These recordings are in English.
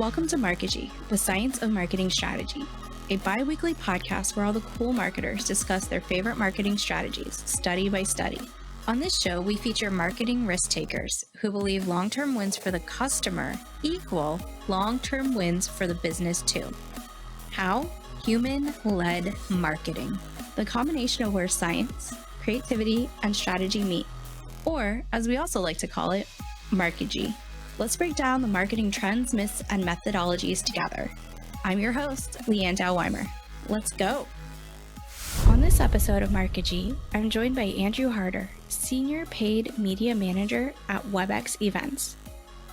Welcome to Markegy, the science of marketing strategy, a bi-weekly podcast where all the cool marketers discuss their favorite marketing strategies, study by study. On this show, we feature marketing risk takers who believe long-term wins for the customer equal long-term wins for the business too. How? Human-led marketing, the combination of where science, creativity, and strategy meet, or as we also like to call it, Markegy. Let's break down the marketing trends, myths, and methodologies together. I'm your host, Leanne Dowweimer. Let's go. On this episode of Markegy, I'm joined by Andrew Harder, Senior Paid Media Manager at WebEx Events,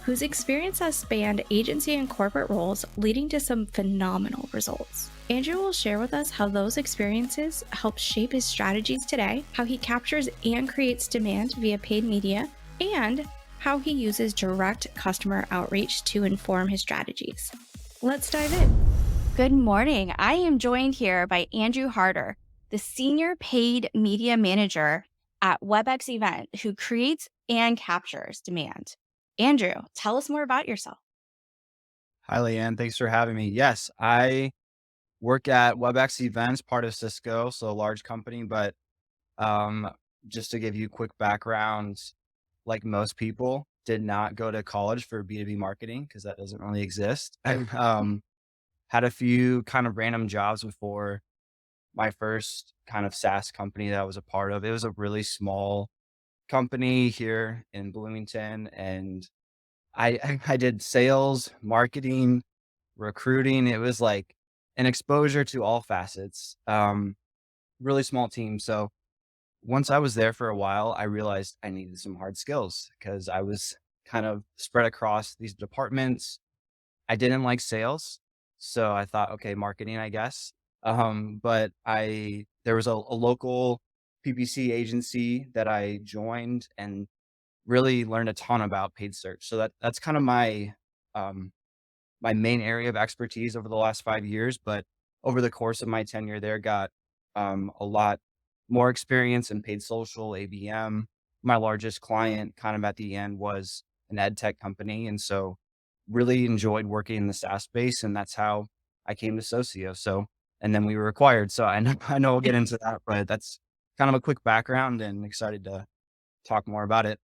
whose experience has spanned agency and corporate roles, leading to some phenomenal results. Andrew will share with us how those experiences help shape his strategies today, how he captures and creates demand via paid media, and how he uses direct customer outreach to inform his strategies. Let's dive in. Good morning. I am joined here by Andrew Harder, the Senior Paid Media Manager at WebEx Event, who creates and captures demand. Andrew, tell us more about yourself. Hi, Leanne. Thanks for having me. Yes, I work at WebEx Events, part of Cisco, so a large company. But um, just to give you a quick background, like most people, did not go to college for B2B marketing because that doesn't really exist. I had a few kind of random jobs before my first kind of SaaS company that I was a part of. It was a really small company here in Bloomington, and I did sales, marketing, recruiting. It was like an exposure to all facets. Really small team. So once I was there for a while, I realized I needed some hard skills because I was kind of spread across these departments. I didn't like sales. So I thought, okay, marketing, I guess. But there was a local PPC agency that I joined and really learned a ton about paid search. So that's kind of um, my main area of expertise over the last 5 years. But over the course of my tenure there, got a lot more experience in paid social, ABM. My largest client kind of at the end was an ed tech company. And so really enjoyed working in the SaaS space. And that's how I came to Socio. So, and then we were acquired. So I know we'll get into that, but that's kind of a quick background and excited to talk more about it.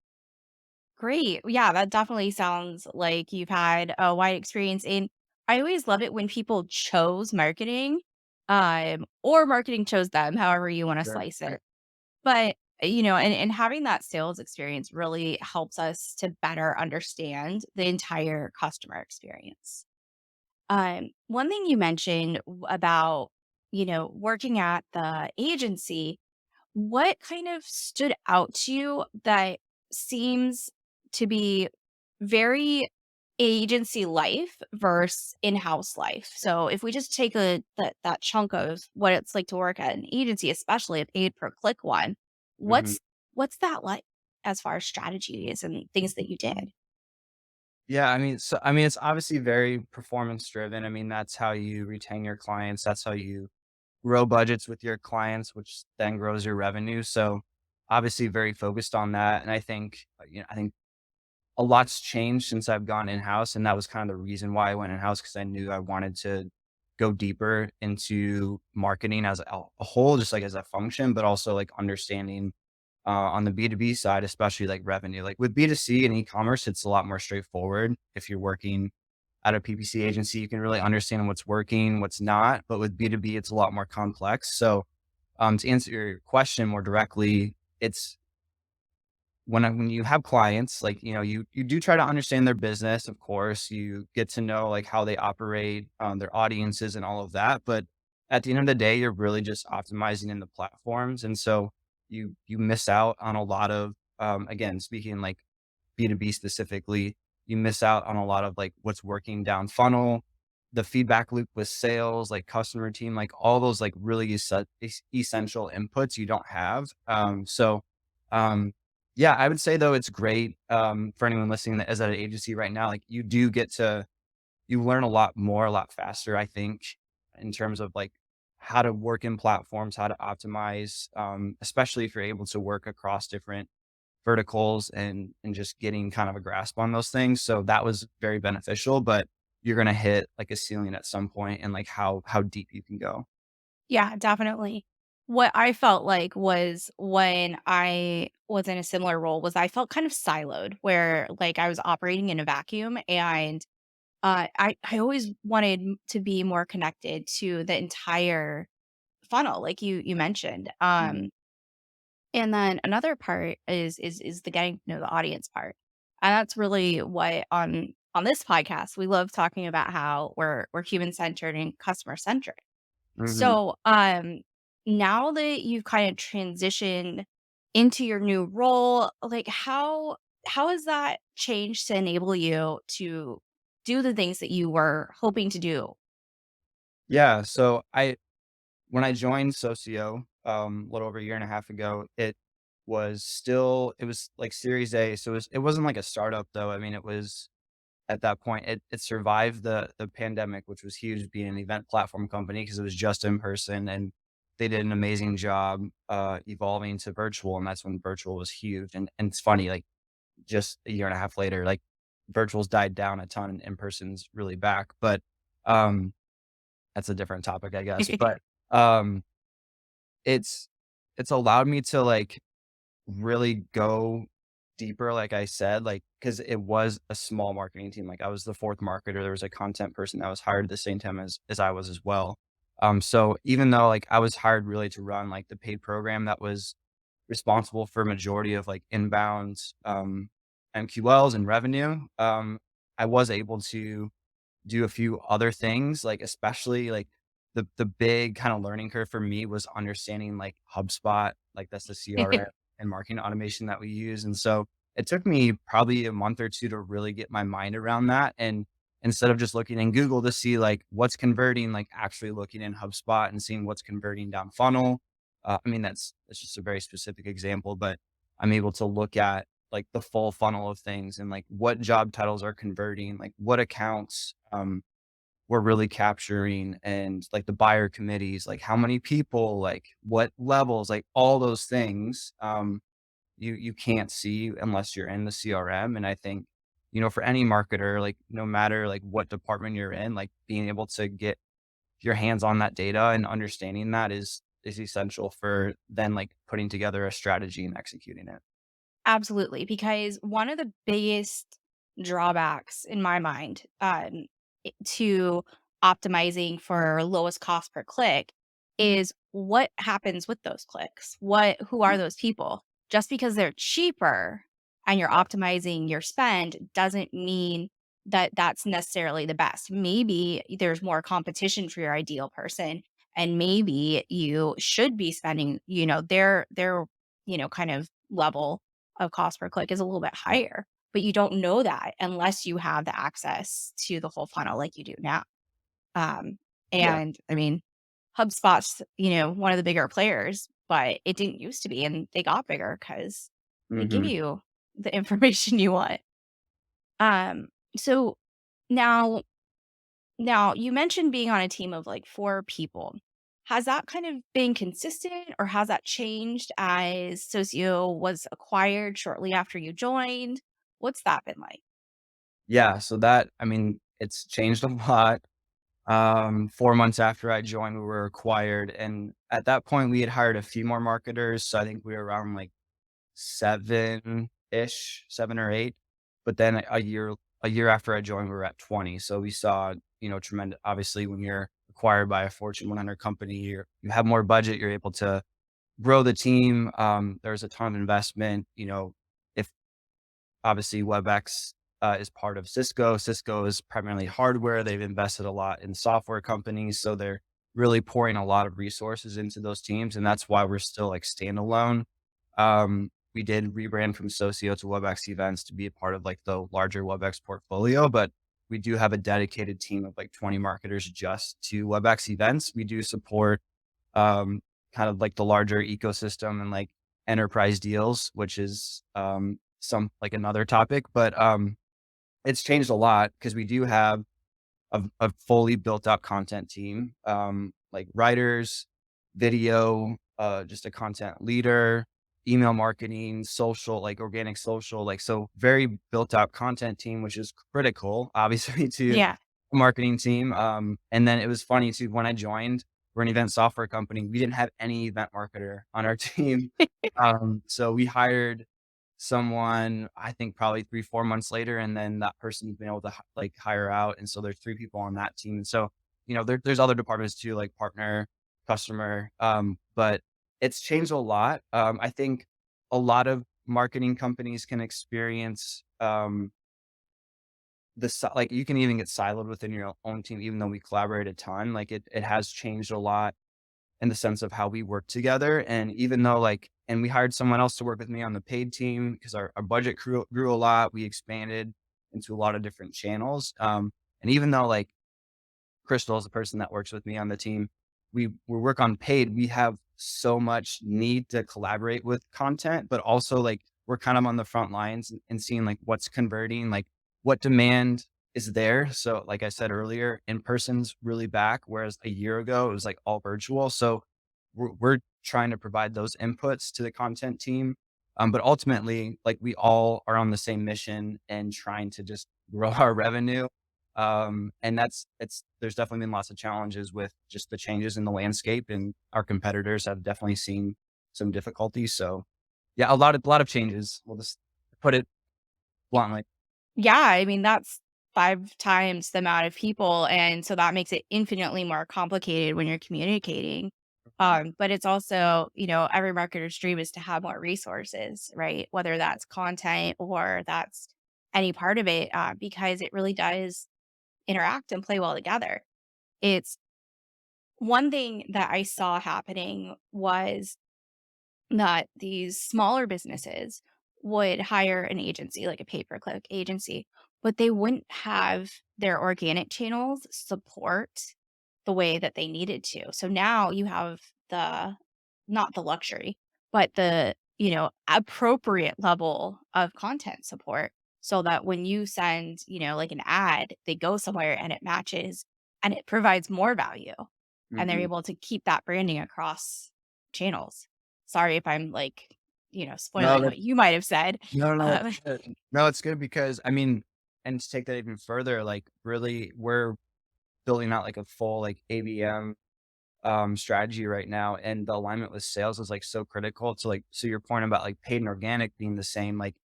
Great. Yeah, that definitely sounds like you've had a wide experience. And I always love it when people chose marketing, or marketing chose them, however you want to Sure. slice it. But, and having that sales experience really helps us to better understand the entire customer experience. One thing you mentioned about, working at the agency, what kind of stood out to you that seems to be very agency life versus in-house life? So if we just take that chunk of what it's like to work at an agency, especially a paid per click one, Mhm. what's that like as far as strategies and things that you did? Yeah, it's obviously very performance driven. I mean, that's how you retain your clients. That's how you grow budgets with your clients, which then grows your revenue. So obviously very focused on that. And I think a lot's changed since I've gone in-house. And that was kind of the reason why I went in-house, because I knew I wanted to go deeper into marketing as a whole, just like as a function, but also like understanding on the B2B side, especially like revenue. Like with B2C and e-commerce, it's a lot more straightforward. If you're working at a PPC agency, you can really understand what's working, what's not. But with B2B, it's a lot more complex. So to answer your question more directly, it's when you have clients, like, you do try to understand their business. Of course, you get to know like how they operate, their audiences and all of that. But at the end of the day, you're really just optimizing in the platforms. And so you miss out on a lot of, again, speaking like B2B specifically, you miss out on a lot of like what's working down funnel, the feedback loop with sales, like customer team, like all those like really essential inputs you don't have. Um, yeah, I would say though it's great for anyone listening that is at an agency right now. Like you learn a lot more, a lot faster. I think in terms of like how to work in platforms, how to optimize, especially if you're able to work across different verticals and just getting kind of a grasp on those things. So that was very beneficial. But you're gonna hit like a ceiling at some point and like how deep you can go. Yeah, definitely. What I felt like was when I was in a similar role was I felt kind of siloed where like I was operating in a vacuum and I always wanted to be more connected to the entire funnel like you mentioned. Mhm. And then another part is the getting to know the audience part. And that's really what on this podcast we love talking about how we're human centered and customer centric. Mhm. So, now that you've kind of transitioned into your new role, like how has that changed to enable you to do the things that you were hoping to do? Yeah, so I when I joined Socio, a little over a year and a half ago, it was like Series A, so it wasn't like a startup though. I mean, it was at that point, it survived the pandemic, which was huge being an event platform company because it was just in person, and they did an amazing job, evolving to virtual, and that's when virtual was huge, and it's funny, like, just a year and a half later, like, virtual's died down a ton and in-person's really back, but, um, that's a different topic, I guess, but, um, it's it's allowed me to, like, really go deeper, like I said, like because it was a small marketing team, like, I was the 4th marketer, there was a content person that was hired at the same time as I was as well. So even though, like, I was hired really to run, like, the paid program that was responsible for majority of, like, inbound, MQLs and revenue, I was able to do a few other things, like, especially, like, the big kinda learning curve for me was understanding, like, HubSpot, like, that's the CRM and marketing automation that we use, and so it took me probably a month or 2 to really get my mind around that, and instead of just looking in Google to see, like, what's converting, like, actually looking in HubSpot and seeing what's converting down funnel. I mean, that's just a very specific example, but I'm able to look at, like, the full funnel of things and, like, what job titles are converting, like, what accounts, we're really capturing and, like, the buyer committees, like, how many people, like, what levels, like, all those things, you can't see unless you're in the CRM, and I think, for any marketer, like, no matter, like, what department you're in, like, being able to get your hands on that data and understanding that is essential for then, like, putting together a strategy and executing it. Absolutely, because one of the biggest drawbacks in my mind, to optimizing for lowest cost per click is what happens with those clicks? Who are those people? Just because they're cheaper and you're optimizing your spend doesn't mean that that's necessarily the best. Maybe there's more competition for your ideal person and maybe you should be spending, their, kind of level of cost per click is a little bit higher, but you don't know that unless you have the access to the whole funnel like you do now. Um, Yeah. and I mean, HubSpot's, one of the bigger players, but it didn't used to be, and they got bigger because they give Mhm. you the information you want. Um, so now now, you mentioned being on a team of like 4 people. Has that kind of been consistent or has that changed as Socio was acquired shortly after you joined? What's that been like? Yeah, so that I mean, it's changed a lot. 4 months after I joined, we were acquired, and at that point, we had hired a few more marketers, so I think we were around, like, 7-ish, 7 or 8, but then a year after I joined, we were at 20, so we saw, tremendous. Obviously, when you're acquired by a Fortune 100 company, you have more budget, you're able to grow the team, there's a ton of investment, if obviously, WebEx, is part of Cisco. Cisco is primarily hardware. They've invested a lot in software companies, so they're really pouring a lot of resources into those teams, and that's why we're still, like, standalone. We did rebrand from Socio to WebEx Events to be a part of, like, the larger WebEx portfolio, but we do have a dedicated team of, like, 20 marketers just to WebEx Events. We do support, um, kind of like the larger ecosystem and like enterprise deals, which is some like another topic, but it's changed a lot because we do have a fully built out content team, like writers, video, just a content leader, email marketing, social, like organic social, like so very built out content team, which is critical, obviously, to Yeah. marketing team. And then it was funny too, when I joined, we're an event software company. We didn't have any event marketer on our team. So we hired someone, I think probably 3, 4 months later, and then that person's been able to like hire out. And so there's 3 people on that team. And so, there's other departments too, like partner, customer. But it's changed a lot. I think a lot of marketing companies can experience, like, you can even get siloed within your own team, even though we collaborate a ton. Like, it has changed a lot in the sense of how we work together. And even though, and we hired someone else to work with me on the paid team because our budget grew a lot. We expanded into a lot of different channels. And even though, like, Crystal is the person that works with me on the team, we work on paid. We have so much need to collaborate with content, but also, like, we're kind of on the front lines and seeing, like, what's converting, like, what demand is there. So, like I said earlier, in person's really back, whereas a year ago it was like all virtual. So we're trying to provide those inputs to the content team. But ultimately, like, we all are on the same mission and trying to just grow our revenue. And there's definitely been lots of challenges with just the changes in the landscape, and our competitors have definitely seen some difficulties. So yeah, a lot of changes. We'll just put it bluntly. Yeah, I mean, that's 5 times the amount of people, and so that makes it infinitely more complicated when you're communicating. But it's also, every marketer's dream is to have more resources, right? Whether that's content or that's any part of it, because it really does interact and play well together. It's one thing that I saw happening was that these smaller businesses would hire an agency, like a pay-per-click agency, but they wouldn't have their organic channels support the way that they needed to. So now you have the not the luxury, but the, appropriate level of content support so that when you send, like an ad, they go somewhere and it matches and it provides more value and they're Mhm. able to keep that branding across channels. Sorry if I'm like, No, spoiling what you might have said. no, Um, it's good. No, it's good because, I mean, and to take that even further, like, really, we're building out, like, a full, like, ABM, strategy right now, and the alignment with sales is, like, so critical to, like, so your point about, like, paid and organic being the same, like,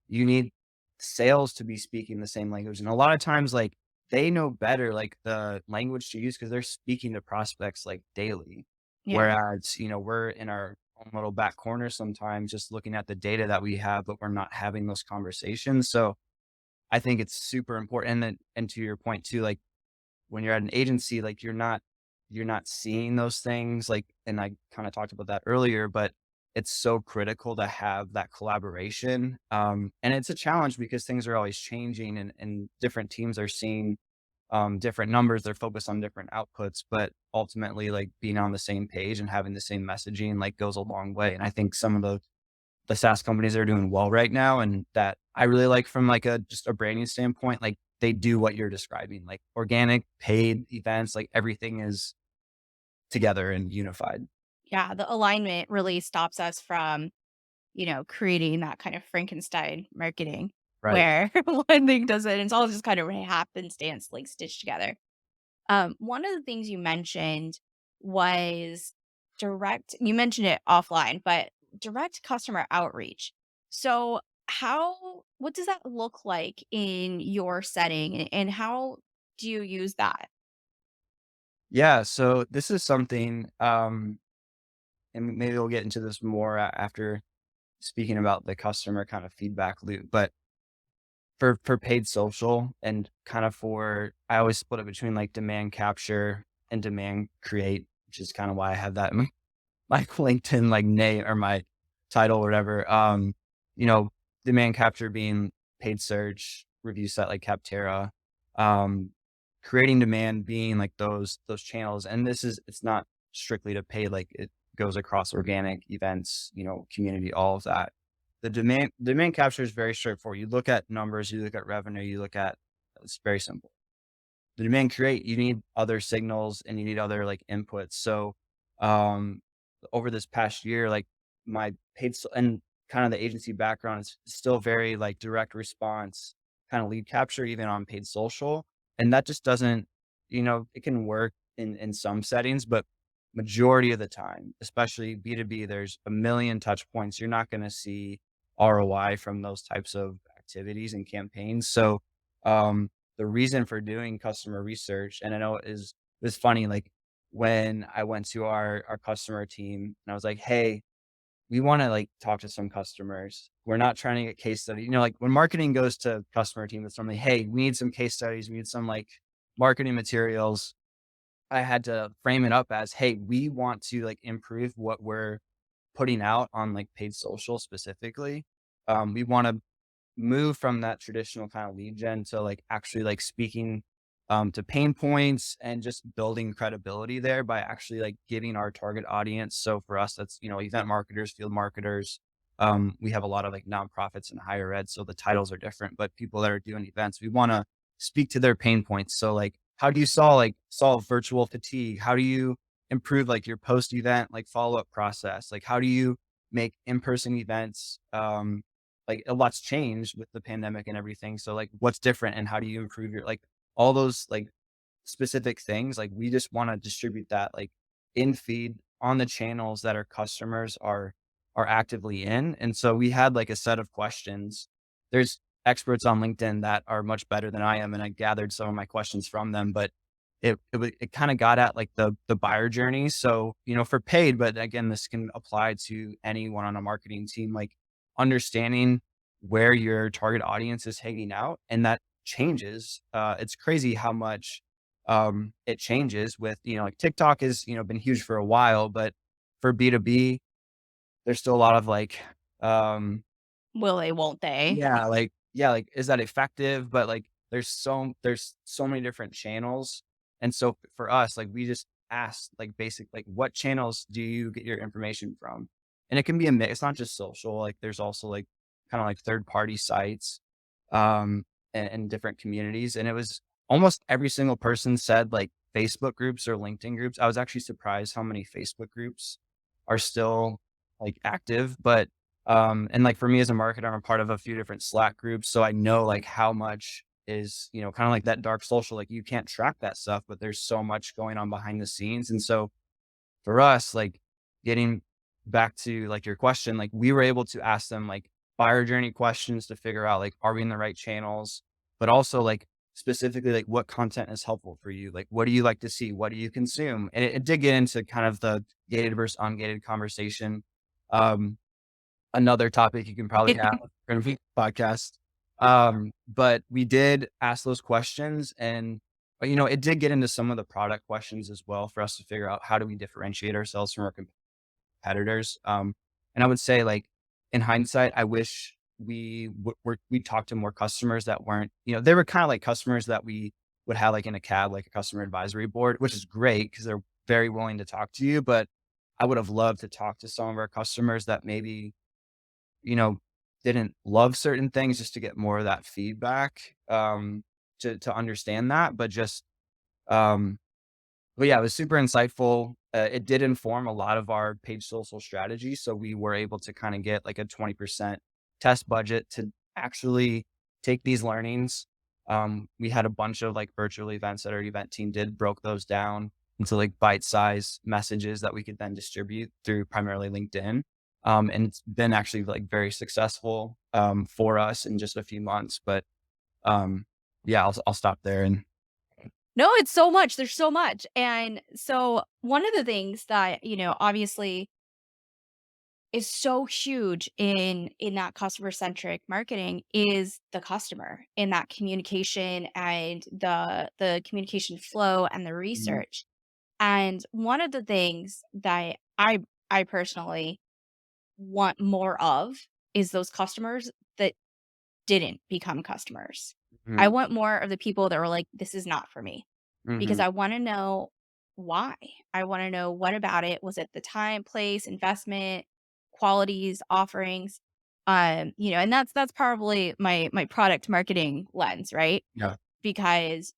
you need sales to be speaking the same language, and a lot of times, like, they know better, like, the language to use because 'cause they're speaking to prospects, like, daily. yeah. Whereas, we're in our own little back corner sometimes just looking at the data that we have, but we're not having those conversations. So I think it's super important. And to your point too, like, when you're at an agency, like, you're not seeing those things, like, and I kinda talked about that earlier, but it's so critical to have that collaboration. And it's a challenge because things are always changing, and different teams are seeing, different numbers, they're focused on different outputs, but ultimately, like, being on the same page and having the same messaging, like, goes a long way. And I think some of the SaaS companies are doing well right now, and that I really like from, like, a just a branding standpoint, like, they do what you're describing, like organic, paid events, like, everything is together and unified. Yeah, the alignment really stops us from, creating that kind of Frankenstein marketing Right. where one thing doesn't, it's all just kind of happenstance, like stitched together. One of the things you mentioned was you mentioned it offline, but direct customer outreach. So, what does that look like in your setting and how do you use that? Yeah, so this is something, and maybe we'll get into this more after speaking about the customer kind of feedback loop, but for paid social and kind of for I always split it between, like, demand capture and demand create, which is kinda why I have that in my LinkedIn, like, name or my title or whatever. You know, demand capture being paid search, review site like Capterra, um, creating demand being like those channels. And it's not strictly to pay, like, it goes across organic events, community, all of that. The demand capture is very straightforward. You look at numbers, you look at revenue, it's very simple. The demand create, you need other signals and you need other, like, inputs. So, um, over this past year, like, my and kind of the agency background is still very, like, direct response, kind of lead capture, even on paid social. And that just doesn't, it can work in some settings, but majority of the time, especially B2B, there's a million touch points. You're not going to see ROI from those types of activities and campaigns. So, the reason for doing customer research, and I know it was funny, like when I went to our customer team and I was like, hey, we want to like talk to some customers. We're not trying to get case study. Like when marketing goes to customer team, it's normally, hey, we need some case studies. We need some like marketing materials. I had to frame it up as, hey, we want to like improve what we're putting out on like paid social specifically. We want to move from that traditional kind of lead gen to like actually like speaking to pain points and just building credibility there by actually like giving our target audience. So for us, that's, event marketers, field marketers. We have a lot of like nonprofits and higher ed. So the titles are different, but people that are doing events, we want to speak to their pain points. So like, how do you solve virtual fatigue? How do you improve like your post event, like follow up process? Like, how do you make in-person events, like a lot's changed with the pandemic and everything. So like what's different and how do you improve your like all those like specific things? Like we just want to distribute that like in feed on the channels that our customers are actively in. And so we had like a set of questions. There's experts on LinkedIn that are much better than I am, and I gathered some of my questions from them, but it kind of got at like the buyer journey. So, for paid, but again, this can apply to anyone on a marketing team, like understanding where your target audience is hanging out, and that changes. It's crazy how much it changes with, like TikTok is, been huge for a while, but for B2B, there's still a lot of like, Will they, won't they? yeah, like, is that effective? But like, there's so many different channels. And so for us, like, we just ask like basic, like, what channels do you get your information from? And it can be a mix. It's not just social. Like there's also like kind of like third party sites, and different communities. And it was almost every single person said like Facebook groups or LinkedIn groups. I was actually surprised how many Facebook groups are still like active, but and like for me as a marketer, I'm a part of a few different Slack groups. So I know like how much is, kind of like that dark social, like you can't track that stuff, but there's so much going on behind the scenes. And so for us, like getting back to like your question, like we were able to ask them like buyer journey questions to figure out like, are we in the right channels? But also like specifically like what content is helpful for you? Like, what do you like to see? What do you consume? And it did get into kind of the gated versus ungated conversation. Um, Another topic you can probably have for a podcast. But we did ask those questions and, it did get into some of the product questions as well for us to figure out how do we differentiate ourselves from our competitors. And I would say like in hindsight, I wish we talked to more customers that weren't, they were kind of like customers that we would have like in a cab, like a customer advisory board, which is great because they're very willing to talk to you. But I would have loved to talk to some of our customers that maybe, you know, didn't love certain things just to get more of that feedback, to understand that. Um, but yeah, it was super insightful. It did inform a lot of our paid social strategy. So we were able to kind of get like a 20% test budget to actually take these learnings. We had a bunch of like virtual events that our event team did, broke those down into like bite-sized messages that we could then distribute through primarily LinkedIn. And it's been actually like very successful for us in just a few months. But yeah, I'll stop there. And No, it's so much. There's so much. And so one of the things that, obviously is so huge in that customer-centric marketing is the customer in that communication and the communication flow and the Mhm. research. And one of the things that I personally want more of is those customers that didn't become customers. I Mhm. want more of the people that were like, "This is not for me." Because Mhm. I wanna know why. I wanna know what about it. Was it the time, place, investment, qualities, offerings? And that's probably my product marketing lens, right? Yeah. Because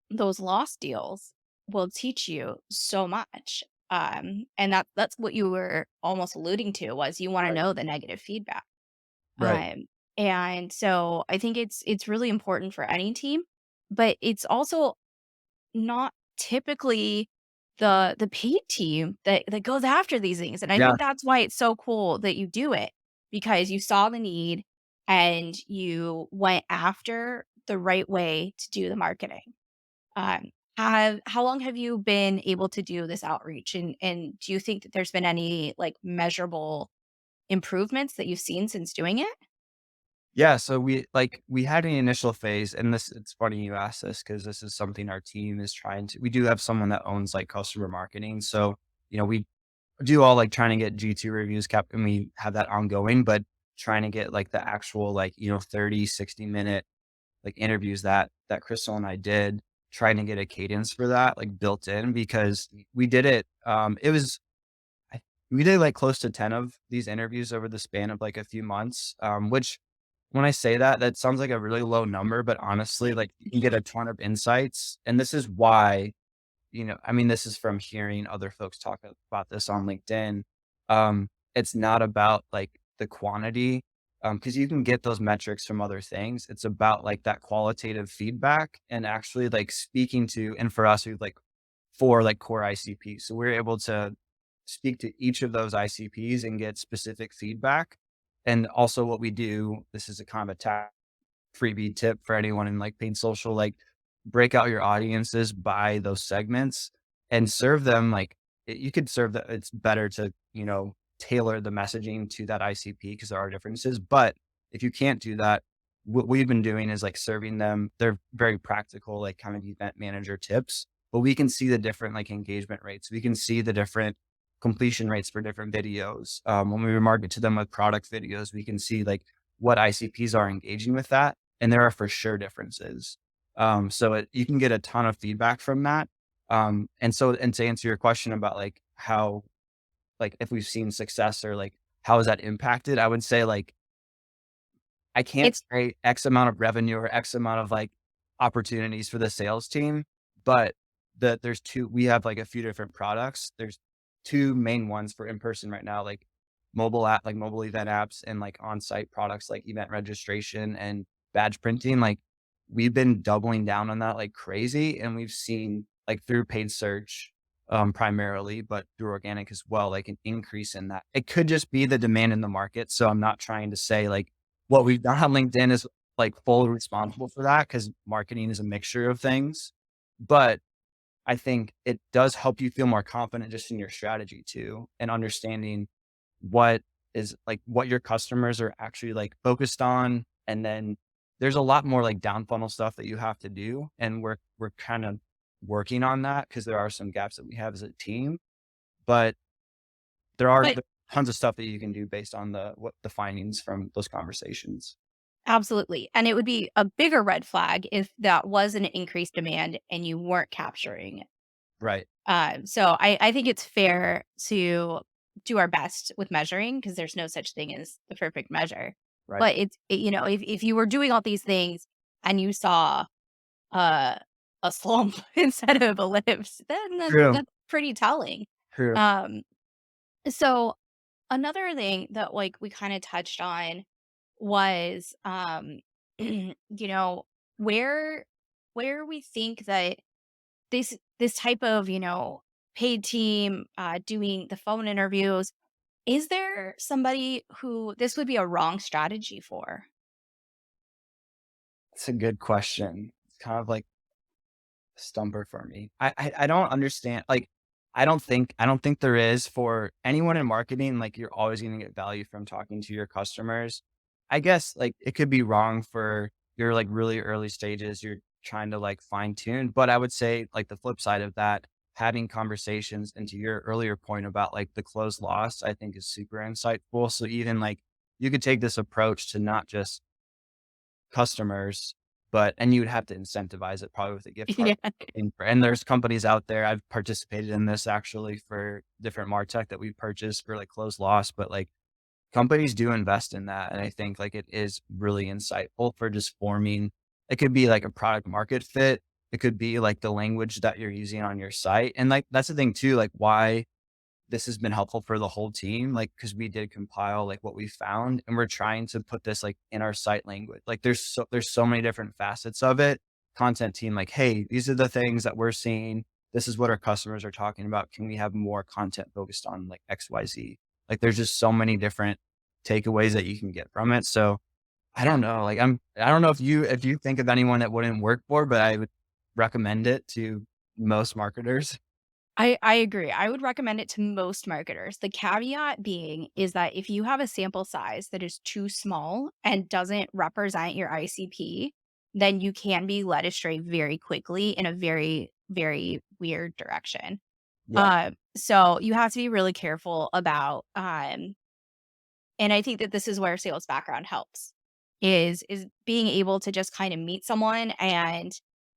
those lost deals will teach you so much. And that's what you were almost alluding to was you wanna Right. know the negative feedback. Right. Um, and so I think it's really important for any team but it's also not typically the paid team that goes after these things, and I Yeah. think that's why it's so cool that you do it, because you saw the need and you went after the right way to do the marketing. Um, have how long have you been able to do this outreach, and do you think that there's been any, like, measurable improvements that you've seen since doing it? Yeah, so we had an initial phase, and this it's funny you asked this because this is something our team is trying to we do have someone that owns like customer marketing. So, we do all like trying to get G2 reviews kept and we have that ongoing, but trying to get like the actual like, 30, 60-minute like interviews that Crystal and I did, trying to get a cadence for that like built in because we did it. I, we did like close to 10 of these interviews over the span of like a few months, which when I say that, that sounds like a really low number, but honestly, like you can get a ton of insights. And this is why, I mean, this is from hearing other folks talk about this on LinkedIn. It's not about like the quantity, because you can get those metrics from other things. It's about like that qualitative feedback and actually like speaking to, and for us, we like four like core ICPs. So we're able to speak to each of those ICPs and get specific feedback. And also what we do, this is a kind of a freebie tip for anyone in like paid social, like break out your audiences by those segments and serve them like you could serve that. It's better to, tailor the messaging to that ICP because there are differences. But if you can't do that, what we've been doing is like serving them. They're very practical, like kind of event manager tips, but we can see the different like engagement rates. We can see the different completion rates for different videos. When we market to them with product videos, we can see like what ICPs are engaging with that. And there are for sure differences. You can get a ton of feedback from that. And to answer your question about like how, like if we've seen success or like how has that impacted, I would say like I can't It's say X amount of revenue or X amount of like opportunities for the sales team, but we have like a few different products. There's two main ones for in person right now, like mobile event apps and like on-site products like event registration and badge printing. Like we've been doubling down on that like crazy. And we've seen like through paid search, primarily, but through organic as well, like an increase in that. It could just be the demand in the market. So I'm not trying to say like, what we've done on LinkedIn is like fully responsible for that because marketing is a mixture of things. But I think it does help you feel more confident just in your strategy too, and understanding what what your customers are actually like focused on. And then there's a lot more like down funnel stuff that you have to do. And we're kind of working on that because there are some gaps that we have as a team. But but there are tons of stuff that you can do based on the findings from those conversations. absolutely, and it would be a bigger red flag if that was an increased demand and you weren't capturing it. Right. So I think it's fair to do our best with measuring because there's no such thing as the perfect measure. Right. But if you were doing all these things and you saw uh, a slump instead of a lift, then True. that's pretty telling. True. Um, so another thing that like we kind of touched on was where we think that this type of, paid team doing the phone interviews, is there somebody who this would be a wrong strategy for? It's a good question. It's kind of like a stumper for me. I don't understand. Like, I don't think there is for anyone in marketing. Like, you're always going to get value from talking to your customers. I guess like it could be wrong for your like really early stages. You're trying to like fine tune, but I would say like the flip side of that, having conversations and to your earlier point about like the closed loss, I think is super insightful. So even like you could take this approach to not just customers, and you would have to incentivize it probably with a gift card. Yeah. And there's companies out there, I've participated in this actually for different MarTech that we purchased for like closed loss, but like companies do invest in that. And I think like it is really insightful for just forming, it could be like a product market fit. It could be like the language that you're using on your site. And like, that's the thing too, like why this has been helpful for the whole team, like, because we did compile, like, what we found, and we're trying to put this, like, in our site language. Like, there's so many different facets of it content team, like, hey, these are the things that we're seeing. This is what our customers are talking about. Can we have more content focused on like XYZ? Like there's just so many different takeaways that you can get from it. So I don't know. Like I don't know if you think of anyone that wouldn't work for, but I would recommend it to most marketers. I agree. I would recommend it to most marketers. The caveat being is that if you have a sample size that is too small and doesn't represent your ICP, then you can be led astray very quickly in a very, very weird direction. Yeah. So you have to be really careful about, and I think that this is where sales background helps, is being able to just kind of meet someone and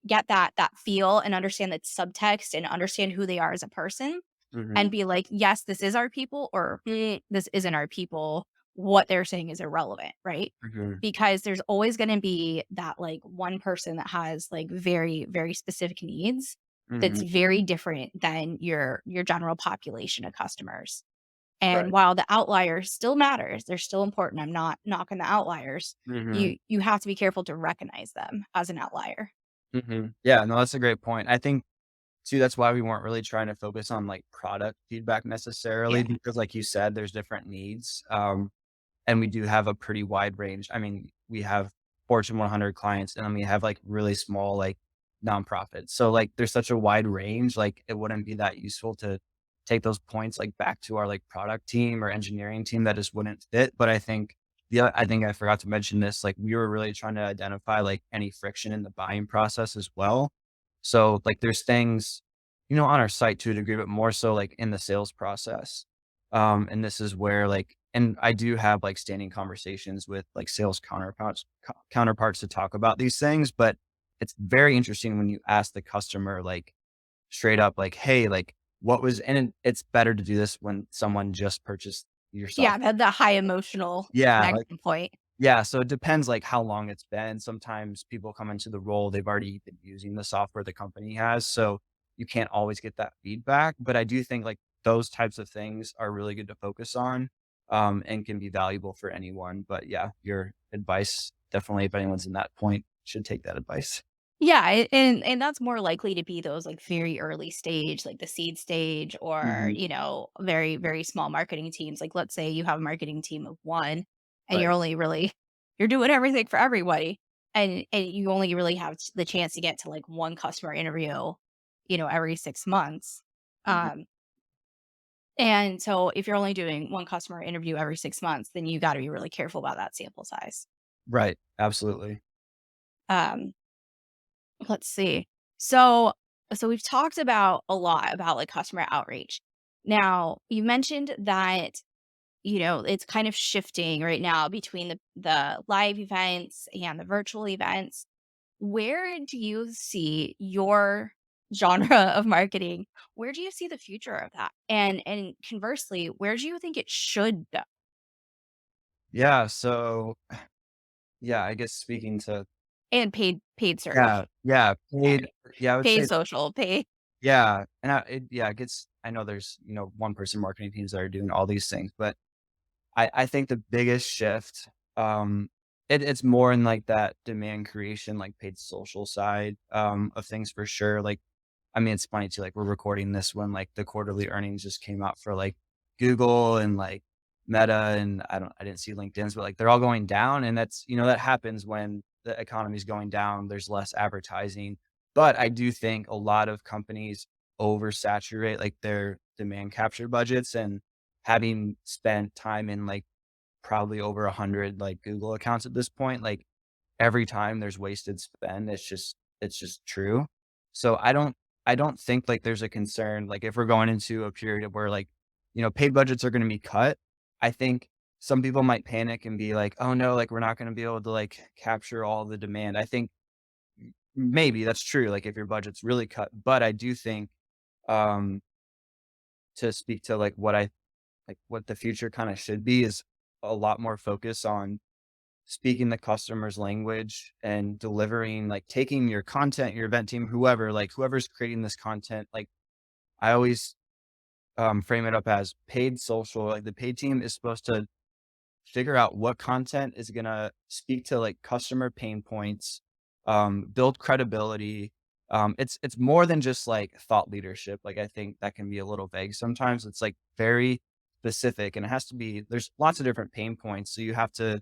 get that feel and understand that subtext and understand who they are as a person and Hmm. be like, yes, this is our people, or this isn't our people. What they're saying is irrelevant, right? Hmm. Because there's always going to be that like one person that has like very, very specific needs that's Hmm. very different than your general population of customers. And Right. while the outliers still matters, they're still important. I'm not knocking the outliers. Hmm. You have to be careful to recognize them as an outlier. Hmm. Yeah, no, that's a great point. I think too, that's why we weren't really trying to focus on like product feedback necessarily, Yeah. because like you said, there's different needs. And we do have a pretty wide range. I mean, we have Fortune 100 clients and then we have like really small, like nonprofits. So like there's such a wide range, like it wouldn't be that useful to take those points like back to our like product team or engineering team that just wouldn't fit. But I think I think I forgot to mention this, like we were really trying to identify like any friction in the buying process as well. So like there's things, on our site to a degree, but more so like in the sales process. And this is where like, and I do have like standing conversations with like sales counterparts to talk about these things, but it's very interesting when you ask the customer like straight up, like, hey, like it's better to do this when someone just purchased your Yeah, software. the high emotional Yeah. Like, connection point. yeah. So it depends like how long it's been. Sometimes people come into the role, they've already been using the software the company has. So you can't always get that feedback. But I do think like those types of things are really good to focus on, and can be valuable for anyone. But yeah, your advice definitely, if anyone's in that point, should take that advice. Yeah, and that's more likely to be those like very early stage, like the seed stage, or Hmm. very very small marketing teams. Like let's say you have a marketing team of one, and Right. you're doing everything for everybody, and you only really have the chance to get to like one customer interview, every 6 months. Mhm. Um, and so if you're only doing one customer interview every 6 months, then you got to be really careful about that sample size. Right. Absolutely. Um, Let's see. So so we've talked about a lot about like customer outreach. Now, you mentioned that, it's kind of shifting right now between the live events and the virtual events. Where do you see your genre of marketing? Where do you see the future of that? And conversely, where do you think it should go? Yeah. So yeah, I guess speaking to, And paid yeah, search. yeah, Yeah. yeah, I would Paid say, social, paid. yeah. And yeah, it gets, I know there's, one person marketing teams that are doing all these things, but I think the biggest shift, it's more in like that demand creation, like paid social side, of things for sure. Like, I mean, it's funny too, like we're recording this when like the quarterly earnings just came out for like Google and like Meta, and I didn't see LinkedIn's, but like they're all going down. And that's, that happens when the economy is going down, there's less advertising. But I do think a lot of companies oversaturate like their demand capture budgets, and having spent time in like probably over 100 like Google accounts at this point, like every time there's wasted spend, it's just true. So I don't think like there's a concern, like if we're going into a period of where like, paid budgets are gonna be cut. I think some people might panic and be like, "Oh no, like we're not gonna be able to like capture all the demand." I think maybe that's true, like if your budget's really cut. But I do think, um, to speak to like what the future kind of should be is a lot more focus on speaking the customer's language and delivering, like taking your content, your event team, whoever, like whoever's creating this content. Like I always, frame it up as paid social. Like the paid team is supposed to figure out what content is going to speak to like customer pain points, build credibility. It's more than just like thought leadership. Like I think that can be a little vague sometimes. It's like very specific, and it has to be. There's lots of different pain points, so you have to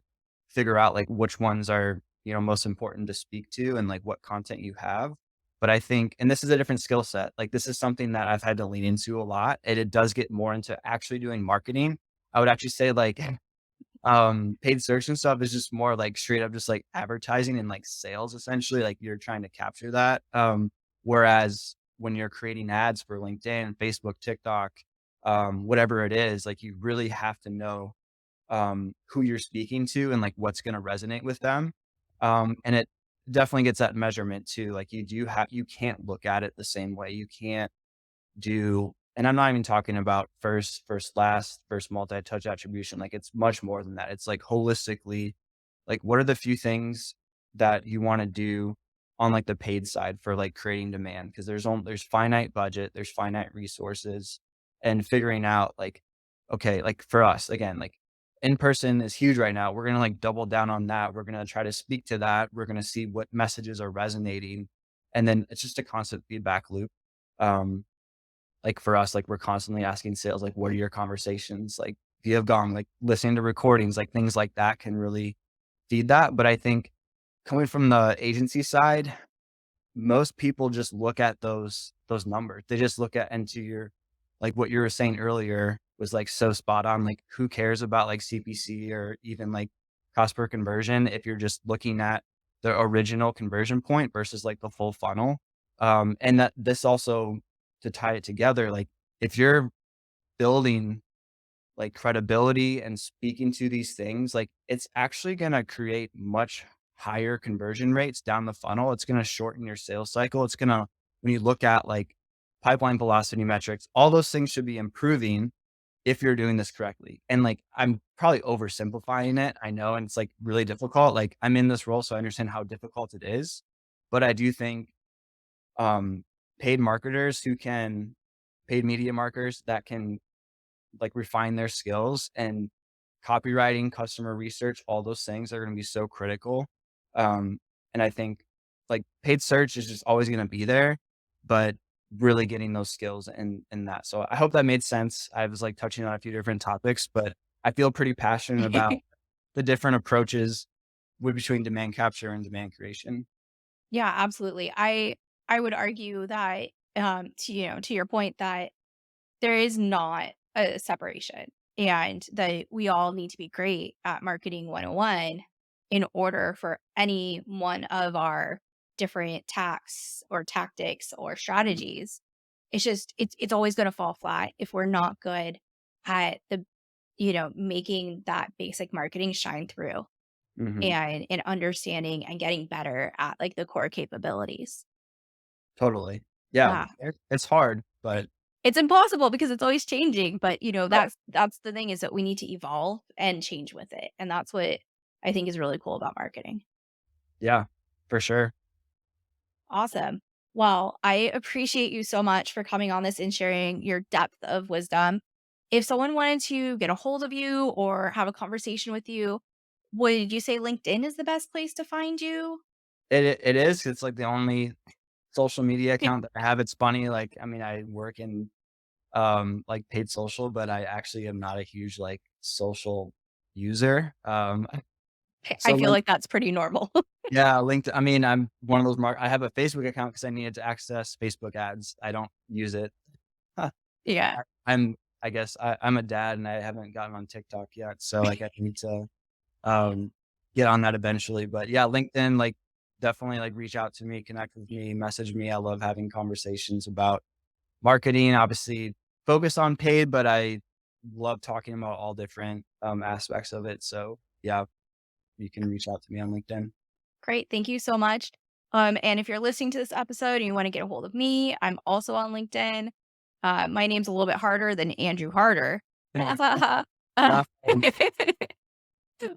figure out like which ones are most important to speak to, and like what content you have. But I think, and this is a different skill set. Like this is something that I've had to lean into a lot, and it does get more into actually doing marketing. I would actually say like paid search and stuff is just more like straight up just like advertising and like sales essentially, like you're trying to capture that. Whereas when you're creating ads for LinkedIn, Facebook, TikTok, whatever it is, like you really have to know who you're speaking to and like what's going to resonate with them. And it definitely gets that measurement too. Like you can't look at it the same way. You can't do, and I'm not even talking about first, last, first multi-touch attribution. Like it's much more than that. It's like holistically, like what are the few things that you want to do on like the paid side for like creating demand? Because there's finite budget, there's finite resources, and figuring out like, okay, like for us again, like in person is huge right now. We're gonna like double down on that. We're gonna try to speak to that. We're gonna see what messages are resonating, and then it's just a constant feedback loop. Um, like for us, like we're constantly asking sales, like, what are your conversations? Like via Gong, like listening to recordings, like things like that can really feed that. But I think coming from the agency side, most people just look at those numbers. They just look at into your like what you were saying earlier was like so spot on. Like who cares about like CPC or even like cost per conversion if you're just looking at the original conversion point versus like the full funnel. And that this also to tie it together, like if you're building like credibility and speaking to these things, like it's actually going to create much higher conversion rates down the funnel. It's going to shorten your sales cycle. It's going to, when you look at like pipeline velocity metrics, all those things should be improving if you're doing this correctly. And like, I'm probably oversimplifying it. I know, and it's like really difficult. Like I'm in this role, so I understand how difficult it is. But I do think, um, paid marketers who can, paid media marketers that can like refine their skills and copywriting, customer research, all those things are going to be so critical. And I think like paid search is just always going to be there, but really getting those skills and that. So I hope that made sense. I was like touching on a few different topics, but I feel pretty passionate about the different approaches between demand capture and demand creation. Yeah, absolutely. I would argue that to your point that there is not a separation and that we all need to be great at marketing 101 in order for any one of our different tacks or tactics or strategies. It's just it's always going to fall flat if we're not good at the making that basic marketing shine through Hmm. and understanding and getting better at like the core capabilities. Totally. Yeah. Yeah. It's hard, but It's impossible because it's always changing, but, right. that's the thing is that we need to evolve and change with it, and that's what I think is really cool about marketing. Yeah, for sure. Awesome. Well, I appreciate you so much for coming on this and sharing your depth of wisdom. If someone wanted to get a hold of you or have a conversation with you, would you say LinkedIn is the best place to find you? It is. It's like the only social media account that I have. It's funny, like, I mean, I work in, like, paid social, but I actually am not a huge, like, social user. I So, feel like like that's pretty normal. yeah, linked I mean, I'm one of those I have a Facebook account because I needed to access Facebook ads. I don't use it. Huh. Yeah. I guess I'm a dad, and I haven't gotten on TikTok yet, so, like, I need to, um, get on that eventually, but, yeah, LinkedIn, like, definitely, like, reach out to me, connect with me, message me. I love having conversations about marketing, obviously focus on paid, but I love talking about all different, aspects of it. So yeah, you can reach out to me on LinkedIn. Great. Thank you so much. And if you're listening to this episode and you want to get a hold of me, I'm also on LinkedIn. My name's a little bit harder than Andrew Harder. Uh, Not fun.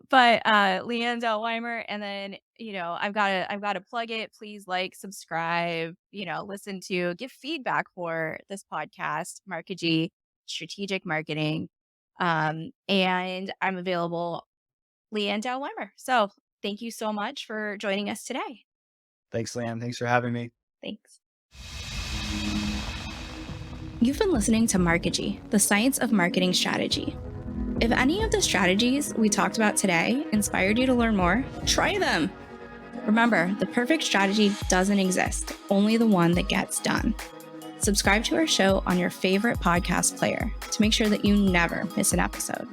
but Leanne Zellweimer, and then I've got to plug it. Please like, subscribe, listen to, give feedback for this podcast, Markegy, strategic marketing. And I'm available, Leanne Zellweimer. So thank you so much for joining us today. Thanks, Leanne. Thanks for having me. Thanks. You've been listening to Markegy, the science of marketing strategy. If any of the strategies we talked about today inspired you to learn more, try them. Remember, the perfect strategy doesn't exist, only the one that gets done. Subscribe to our show on your favorite podcast player to make sure that you never miss an episode.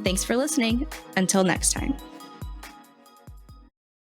Thanks for listening. Until next time.